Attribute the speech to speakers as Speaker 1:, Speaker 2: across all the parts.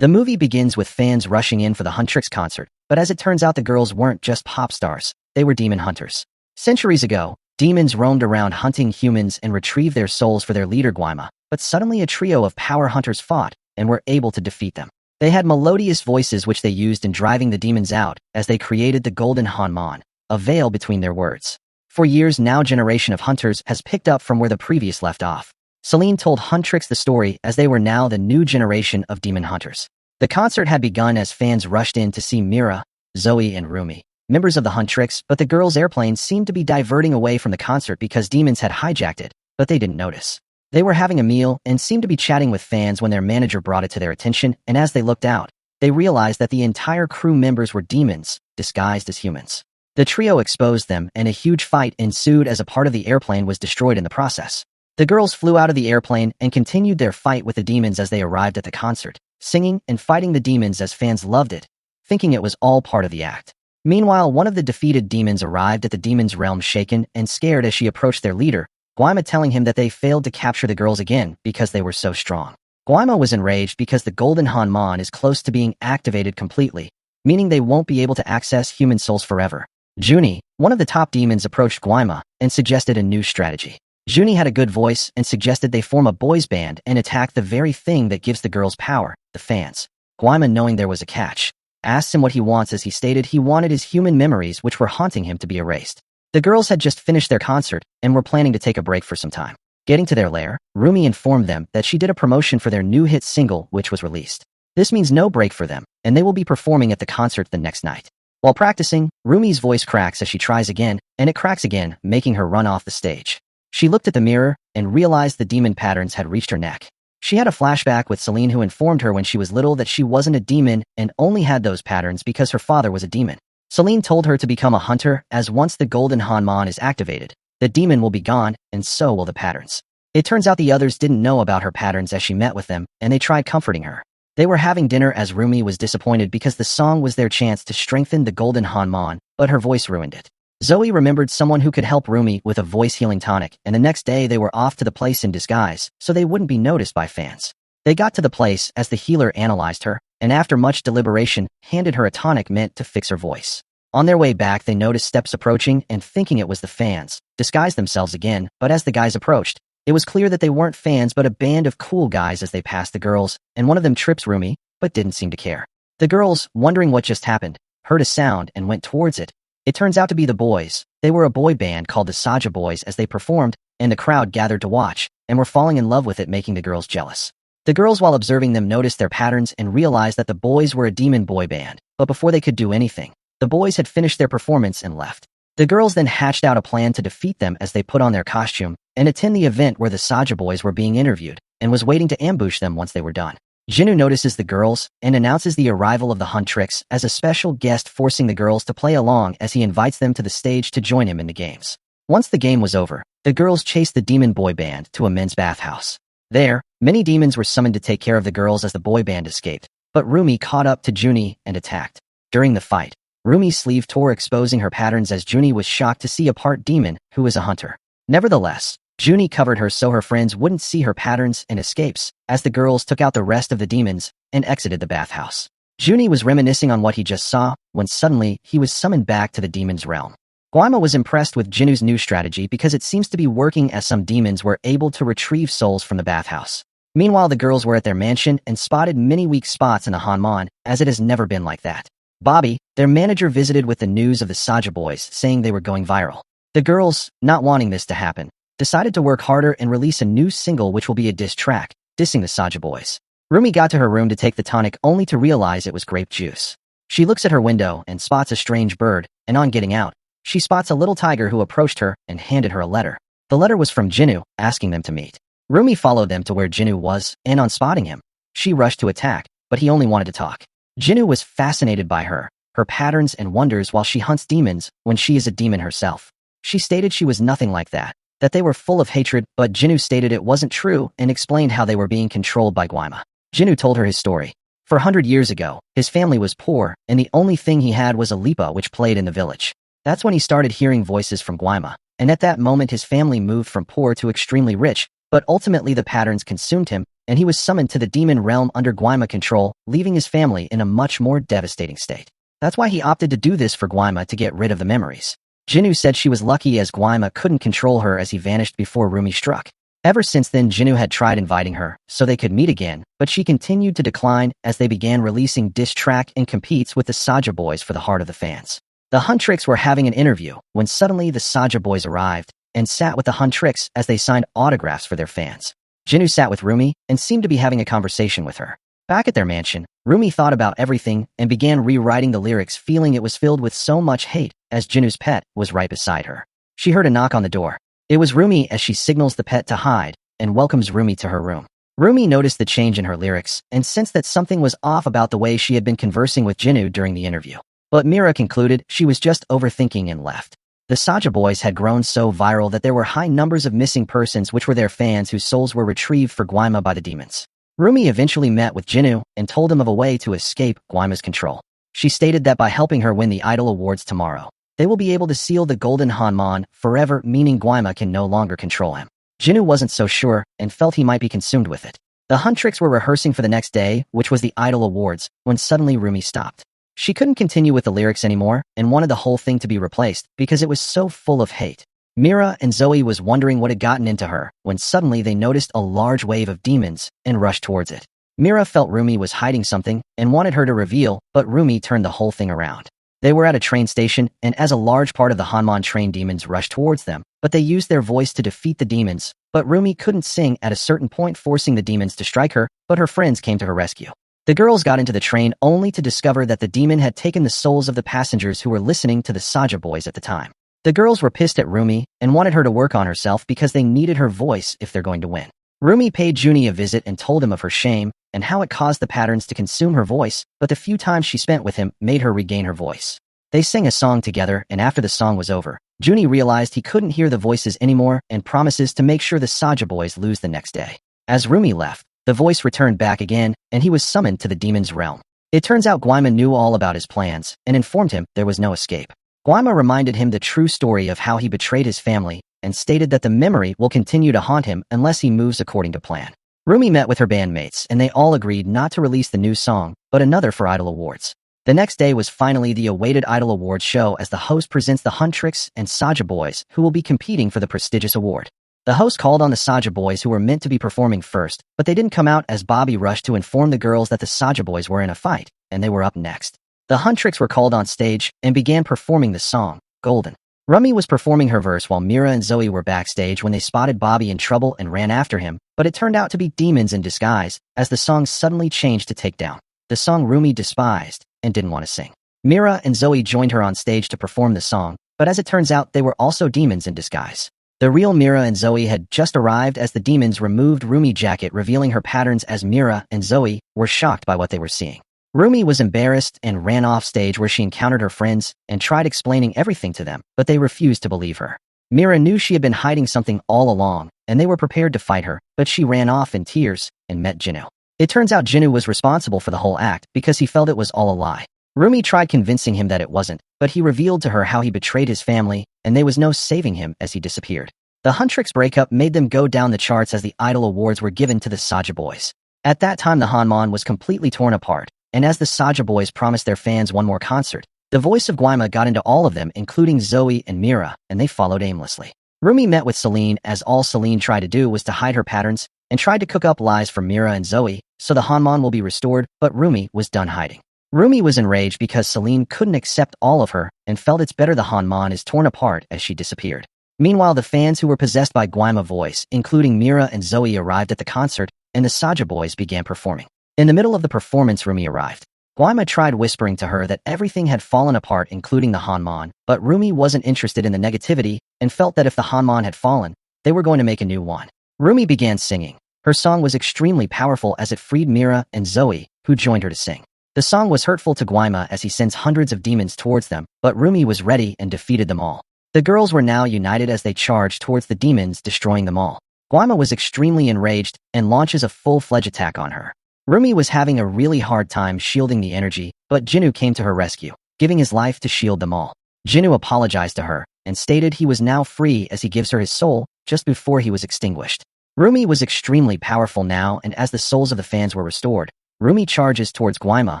Speaker 1: The movie begins with fans rushing in for the huntrix concert, but as it turns out the girls weren't just pop stars, they were demon hunters. Centuries ago, demons roamed around hunting humans and retrieved their souls for their leader Gwaima, but suddenly a trio of power hunters fought and were able to defeat them. They had melodious voices which they used in driving the demons out as they created the golden hanman, a veil between their words. For years now generation of hunters has picked up from where the previous left off. Celine told Huntrix the story as they were now the new generation of demon hunters. The concert had begun as fans rushed in to see Mira, Zoey and Rumi, members of the Huntrix, but the girls' airplane seemed to be diverting away from the concert because demons had hijacked it, but they didn't notice. They were having a meal and seemed to be chatting with fans when their manager brought it to their attention, and as they looked out, they realized that the entire crew members were demons, disguised as humans. The trio exposed them, and a huge fight ensued as a part of the airplane was destroyed in the process. The girls flew out of the airplane and continued their fight with the demons as they arrived at the concert, singing and fighting the demons as fans loved it, thinking it was all part of the act. Meanwhile, one of the defeated demons arrived at the demon's realm shaken and scared as she approached their leader, Gwaima telling him that they failed to capture the girls again because they were so strong. Gwaima was enraged because the golden hanman is close to being activated completely, meaning they won't be able to access human souls forever. Juni, one of the top demons, approached Gwaima and suggested a new strategy. Juni had a good voice and suggested they form a boys band and attack the very thing that gives the girls power, the fans. Gwaima, knowing there was a catch, asked him what he wants as he stated he wanted his human memories which were haunting him to be erased. The girls had just finished their concert and were planning to take a break for some time. Getting to their lair, Rumi informed them that she did a promotion for their new hit single which was released. This means no break for them, and they will be performing at the concert the next night. While practicing, Rumi's voice cracks as she tries again, and it cracks again, making her run off the stage. She looked at the mirror and realized the demon patterns had reached her neck. She had a flashback with Celine, who informed her when she was little that she wasn't a demon and only had those patterns because her father was a demon. Celine told her to become a hunter, as once the golden hanman is activated, the demon will be gone, and so will the patterns. It turns out the others didn't know about her patterns as she met with them, and they tried comforting her. They were having dinner as Rumi was disappointed because the song was their chance to strengthen the golden hanman, but her voice ruined it. Zoey remembered someone who could help Rumi with a voice healing tonic, and the next day they were off to the place in disguise, so they wouldn't be noticed by fans. They got to the place as the healer analyzed her, and after much deliberation, handed her a tonic meant to fix her voice. On their way back, they noticed steps approaching and thinking it was the fans, disguised themselves again, but as the guys approached, it was clear that they weren't fans but a band of cool guys as they passed the girls, and one of them trips Rumi, but didn't seem to care. The girls, wondering what just happened, heard a sound and went towards it. It turns out to be the boys. They were a boy band called the Saja Boys as they performed, and the crowd gathered to watch, and were falling in love with it, making the girls jealous. The girls, while observing them, noticed their patterns and realized that the boys were a demon boy band, but before they could do anything, the boys had finished their performance and left. The girls then hatched out a plan to defeat them as they put on their costume and attend the event where the Saja Boys were being interviewed, and was waiting to ambush them once they were done. Jinu notices the girls and announces the arrival of the Huntrix as a special guest, forcing the girls to play along as he invites them to the stage to join him in the games. Once the game was over, the girls chased the demon boy band to a men's bathhouse. There, many demons were summoned to take care of the girls as the boy band escaped, but Rumi caught up to Juni and attacked. During the fight, Rumi's sleeve tore, exposing her patterns as Juni was shocked to see a part demon who is a hunter. Nevertheless, Juni covered her so her friends wouldn't see her patterns and escapes, as the girls took out the rest of the demons and exited the bathhouse. Juni was reminiscing on what he just saw, when suddenly he was summoned back to the demon's realm. Gwaima was impressed with Jinu's new strategy because it seems to be working, as some demons were able to retrieve souls from the bathhouse. Meanwhile, the girls were at their mansion and spotted many weak spots in the hanman, as it has never been like that. Bobby, their manager, visited with the news of the Saja Boys, saying they were going viral. The girls, not wanting this to happen, decided to work harder and release a new single which will be a diss track, dissing the Saja Boys. Rumi got to her room to take the tonic only to realize it was grape juice. She looks at her window and spots a strange bird, and on getting out, she spots a little tiger who approached her and handed her a letter. The letter was from Jinu, asking them to meet. Rumi followed them to where Jinu was, and on spotting him, she rushed to attack, but he only wanted to talk. Jinu was fascinated by her patterns, and wonders why she hunts demons when she is a demon herself. She stated she was nothing like that they were full of hatred, but Jinu stated it wasn't true and explained how they were being controlled by Gwaima. Jinu told her his story. For 100 years ago, his family was poor, and the only thing he had was a lipa which played in the village. That's when he started hearing voices from Gwaima, and at that moment his family moved from poor to extremely rich, But ultimately the patterns consumed him, and he was summoned to the demon realm under Gwaima control, leaving his family in a much more devastating state. That's why he opted to do this for Gwaima to get rid of the memories. Jinwoo said she was lucky as Gwaima couldn't control her as he vanished before Rumi struck. Ever since then Jinwoo had tried inviting her, so they could meet again, but she continued to decline as they began releasing diss track and competes with the Saja boys for the heart of the fans. The huntrix were having an interview, when suddenly the Saja boys arrived, and sat with the huntrix as they signed autographs for their fans. Jinwoo sat with Rumi, and seemed to be having a conversation with her. Back at their mansion, Rumi thought about everything, and began rewriting the lyrics feeling it was filled with so much hate, as Jinwoo's pet was right beside her. She heard a knock on the door. It was Rumi as she signals the pet to hide, and welcomes Rumi to her room. Rumi noticed the change in her lyrics, and sensed that something was off about the way she had been conversing with Jinwoo during the interview. But Mira concluded she was just overthinking and left. The Saja boys had grown so viral that there were high numbers of missing persons which were their fans whose souls were retrieved for Gwaima by the demons. Rumi eventually met with Jinwoo and told him of a way to escape Gwaima's control. She stated that by helping her win the Idol Awards tomorrow, they will be able to seal the golden Hanman forever, meaning Gwaima can no longer control him. Jinwoo wasn't so sure and felt he might be consumed with it. The huntrix were rehearsing for the next day, which was the Idol Awards, when suddenly Rumi stopped. She couldn't continue with the lyrics anymore and wanted the whole thing to be replaced because it was so full of hate. Mira and Zoey was wondering what had gotten into her when suddenly they noticed a large wave of demons and rushed towards it. Mira felt Rumi was hiding something and wanted her to reveal, but Rumi turned the whole thing around. They were at a train station, and as a large part of the Hanman train demons rushed towards them, but they used their voice to defeat the demons, but Rumi couldn't sing at a certain point, forcing the demons to strike her, but her friends came to her rescue. The girls got into the train only to discover that the demon had taken the souls of the passengers who were listening to the Saja boys at the time. The girls were pissed at Rumi and wanted her to work on herself because they needed her voice if they're going to win. Rumi paid Juni a visit and told him of her shame and how it caused the patterns to consume her voice, but the few times she spent with him made her regain her voice. They sang a song together, and after the song was over, Juni realized he couldn't hear the voices anymore and promises to make sure the Saja boys lose the next day. As Rumi left, the voice returned back again, and he was summoned to the demon's realm. It turns out Gwaima knew all about his plans and informed him there was no escape. Gwaima reminded him the true story of how he betrayed his family and stated that the memory will continue to haunt him unless he moves according to plan. Rumi met with her bandmates, and they all agreed not to release the new song, but another for Idol Awards. The next day was finally the awaited Idol Awards show as the host presents the huntrix and Saja boys who will be competing for the prestigious award. The host called on the Saja boys who were meant to be performing first, but they didn't come out as Bobby rushed to inform the girls that the Saja boys were in a fight, and they were up next. The huntrix were called on stage and began performing the song, Golden. Rumi was performing her verse while Mira and Zoey were backstage when they spotted Bobby in trouble and ran after him, but it turned out to be demons in disguise as the song suddenly changed to Take Down, the song Rumi despised and didn't want to sing. Mira and Zoey joined her on stage to perform the song, but as it turns out they were also demons in disguise. The real Mira and Zoey had just arrived as the demons removed Rumi's jacket, revealing her patterns as Mira and Zoey were shocked by what they were seeing. Rumi was embarrassed and ran off stage where she encountered her friends and tried explaining everything to them, but they refused to believe her. Mira knew she had been hiding something all along, and they were prepared to fight her, but she ran off in tears and met Jinwoo. It turns out Jinwoo was responsible for the whole act because he felt it was all a lie. Rumi tried convincing him that it wasn't, but he revealed to her how he betrayed his family, and there was no saving him as he disappeared. The huntrix breakup made them go down the charts as the Idol Awards were given to the Saja boys. At that time the Hanman was completely torn apart, and as the Saja boys promised their fans one more concert, the voice of Gwaima got into all of them, including Zoey and Mira, and they followed aimlessly. Rumi met with Celine as all Celine tried to do was to hide her patterns and tried to cook up lies for Mira and Zoey so the Hanman will be restored, but Rumi was done hiding. Rumi was enraged because Celine couldn't accept all of her and felt it's better the Hanman is torn apart as she disappeared. Meanwhile, the fans who were possessed by Gwaima voice, including Mira and Zoey, arrived at the concert, and the Saja boys began performing. In the middle of the performance, Rumi arrived. Gwaima tried whispering to her that everything had fallen apart, including the Hanman, but Rumi wasn't interested in the negativity and felt that if the Hanman had fallen, they were going to make a new one. Rumi began singing. Her song was extremely powerful as it freed Mira and Zoey, who joined her to sing. The song was hurtful to Gwaima as he sends hundreds of demons towards them, but Rumi was ready and defeated them all. The girls were now united as they charged towards the demons, destroying them all. Gwaima was extremely enraged and launches a full-fledged attack on her. Rumi was having a really hard time shielding the energy, but Jinwoo came to her rescue, giving his life to shield them all. Jinwoo apologized to her and stated he was now free as he gives her his soul just before he was extinguished. Rumi was extremely powerful now, and as the souls of the fans were restored, Rumi charges towards Gwaima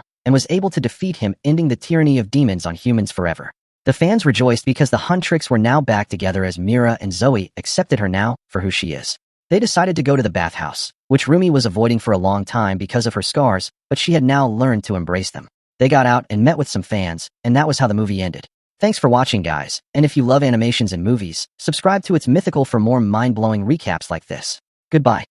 Speaker 1: and was able to defeat him, ending the tyranny of demons on humans forever. The fans rejoiced because the huntrix were now back together as Mira and Zoey accepted her now for who she is. They decided to go to the bathhouse, which Rumi was avoiding for a long time because of her scars, but she had now learned to embrace them. They got out and met with some fans, and that was how the movie ended. Thanks for watching, guys, and if you love animations and movies, subscribe to It's Mythical for more mind-blowing recaps like this. Goodbye.